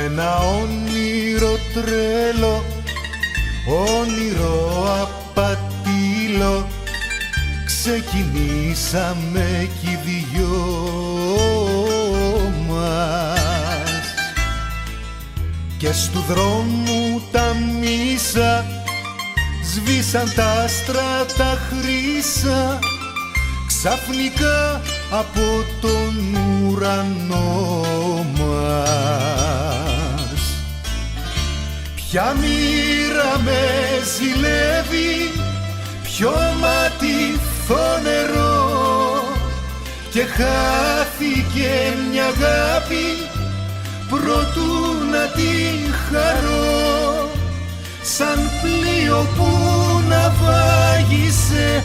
με ένα όνειρο τρέλο, όνειρο απατήλο, ξεκινήσαμε κι οι δυο μας. Και στου δρόμου τα μίσα σβήσαν τα άστρα τα χρύσα, ξαφνικά από τον ουρανό μας. Ποια μοίρα με ζηλεύει, ποιο μάτι φωνερό, και χάθηκε μια αγάπη προτού να την χαρώ, σαν πλοίο που ναυάγησε